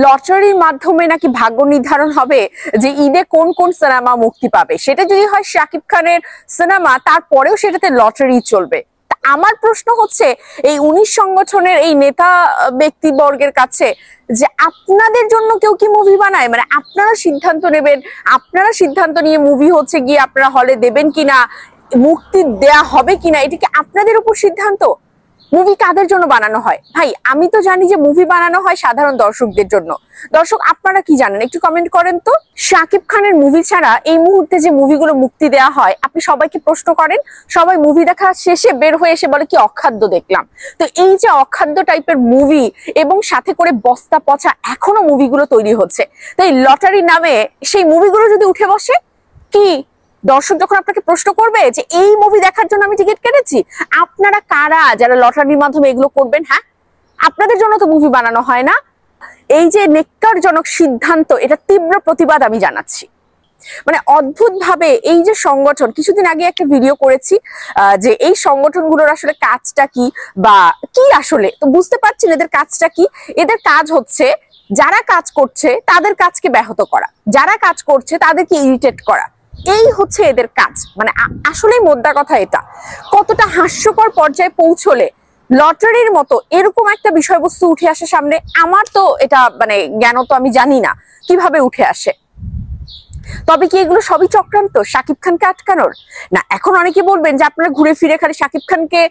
লটারির মাধ্যমে নাকি ভাগ্য নির্ধারণ হবে যে ঈদে কোন কোন সিনেমা মুক্তি পাবে। সেটা যদি হয় শাকিব খানের সিনেমা, তারপরেও সেটাতে লটারি চলবে। আমার প্রশ্ন হচ্ছে এই 19 সংগঠনের এই নেতা ব্যক্তিবর্গের কাছে যে আপনাদের জন্য কেউ কি মুভি বানায়? মানে আপনারা সিদ্ধান্ত নেবেন, আপনারা সিদ্ধান্ত নিয়ে মুভি হচ্ছে গিয়ে আপনারা হলে দেবেন কিনা, মুক্তি দেয়া হবে কিনা, এটা কি আপনাদের উপর সিদ্ধান্ত? মুভি কাদের জন্য বানানো হয়? ভাই আমি তো জানি যে মুভি বানানো হয় সাধারণ দর্শকদের জন্য। দর্শক আপনারা কি জানেন একটু কমেন্ট করেন তো। শাকিব খানের মুভি ছাড়া এই মুহূর্তে যে মুভিগুলো মুক্তি দেওয়া হয়, আপনি সবাইকে প্রশ্ন করেন, সবাই মুভি দেখা শেষে বের হয়ে এসে বলে কি অখাদ্য দেখলাম। তো এই যে অখাদ্য টাইপের মুভি এবং সাথে করে বস্তা পচা এখনো মুভিগুলো তৈরি হচ্ছে, তাই লটারির নামে সেই মুভিগুলো যদি উঠে বসে, কি দর্শক যখন আপনাকে প্রশ্ন করবে যে এই মুভি দেখার জন্য আমি টিকিট কেটেছি, আপনারা কারা যারা লটারির মাধ্যমে এগুলো করবেন? হ্যাঁ, আপনাদের জন্য তো মুভি বানানো হয় না। এই যে নেক্কারজনক সিদ্ধান্ত, এটা তীব্র প্রতিবাদ আমি জানাচ্ছি। মানে অদ্ভুত ভাবে এই যে সংগঠন, কিছুদিন আগে একটা ভিডিও করেছি যে এই সংগঠনগুলোর আসলে কাজটা কি বা কি, আসলে তো বুঝতে পারছেন এদের কাজটা কি। এদের কাজ হচ্ছে যারা কাজ করছে তাদের কাজকে ব্যাহত করা, যারা কাজ করছে তাদেরকে ইরিটেট করা, এই হচ্ছে এদের কাজ। মানে আসলেই মোদ্দা কথা এটা। কতটা হাস্যকর পর্যায়ে পৌঁছলে লটারির মতো এরকম একটা বিষয়বস্তু উঠে আসে সামনে, আমার তো এটা মানে জ্ঞান তো আমি জানি না কিভাবে উঠে আসে। তবে কি এগুলো সবই চক্রান্ত শাকিব খানকে আটকানোর? না, এখন অনেকে বলবেন যে আপনারা ঘুরে ফিরে খালি শাকিব খানকে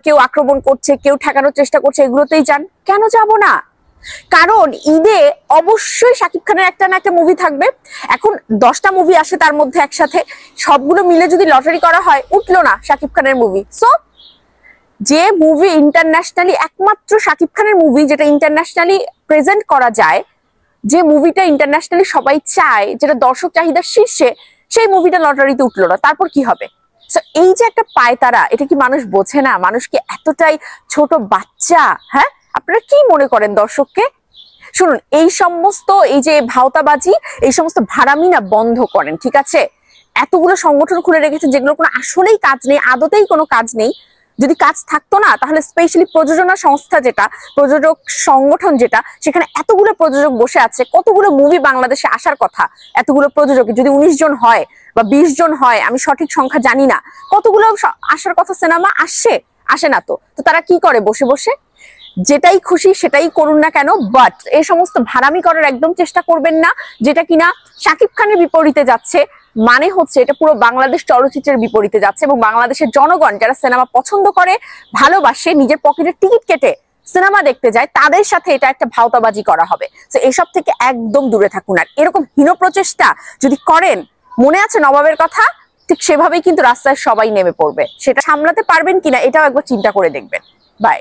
কেউ আক্রমণ করছে, কেউ ঠেকানোর চেষ্টা করছে, এগুলোতেই যান। কেন যাব না? কারণ ঈদে অবশ্যই শাকিব খানের একটা না একটা মুভি থাকবে। এখন 10টা মুভি আসে তার মধ্যে একসাথে, সবগুলো মিলে যদি লটারি করা হয়, উঠলো না শাকিব খানের মুভি। সো যে মুভি ইন্টারন্যাশনালি, একমাত্র শাকিব খানের মুভি যেটা ইন্টারন্যাশনালি প্রেজেন্ট করা যায়, যে মুভিটা ইন্টারন্যাশনালি সবাই চায়, যেটা দর্শক চাহিদার শীর্ষে, সেই মুভিটা লটারিতে উঠলো না, তারপর কি হবে? সো এই যে একটা পায়তারা, এটা কি মানুষ বোঝে না? মানুষকে এতটাই ছোট বাচ্চা? হ্যাঁ, আপনারা কি মনে করেন দর্শককে? শুনুন, এই সমস্ত এই যে ভাওতাবাজি, এই সমস্ত ভাড়ামি না বন্ধ করেন, ঠিক আছে? এতগুলো সংগঠন খুলে রেখেছে যেগুলো কোনো আসলেই কাজ নেই, আদতেই কোনো কাজ নেই। যদি কাজ থাকতো না, তাহলে স্পেশালি প্রযোজনা সংস্থা যেটা, প্রযোজক সংগঠন যেটা, সেখানে এতগুলো প্রযোজক বসে আছে, কতগুলো মুভি বাংলাদেশে আসার কথা। এতগুলো প্রযোজক যদি 19 জন হয় বা 20 জন হয়, আমি সঠিক সংখ্যা জানি না, কতগুলো আসার কথা সিনেমা আসে না। তো তারা কি করে? বসে বসে যেটাই খুশি সেটাই করুন না কেন, বাট এই সমস্ত ভাড়ামি করার একদম চেষ্টা করবেন না, যেটা কিনা শাকিব খানের বিপরীতে যাচ্ছে। মানে হচ্ছে এটা পুরো বাংলাদেশ চলচ্চিত্রের বিপরীতে যাচ্ছে, এবং বাংলাদেশের জনগণ যারা সিনেমা পছন্দ করে, ভালোবাসে, নিজের পকেটের টিকিট কেটে সিনেমা দেখতে যায়, তাদের সাথে এটা একটা ভাওতাবাজি করা হবে। তো এসব থেকে একদম দূরে থাকুন। আর এরকম হীন প্রচেষ্টা যদি করেন, মনে আছে নবাবের কথা, ঠিক সেভাবেই কিন্তু রাস্তায় সবাই নেমে পড়বে। সেটা সামলাতে পারবেন কিনা এটাও একবার চিন্তা করে দেখবেন। বাই।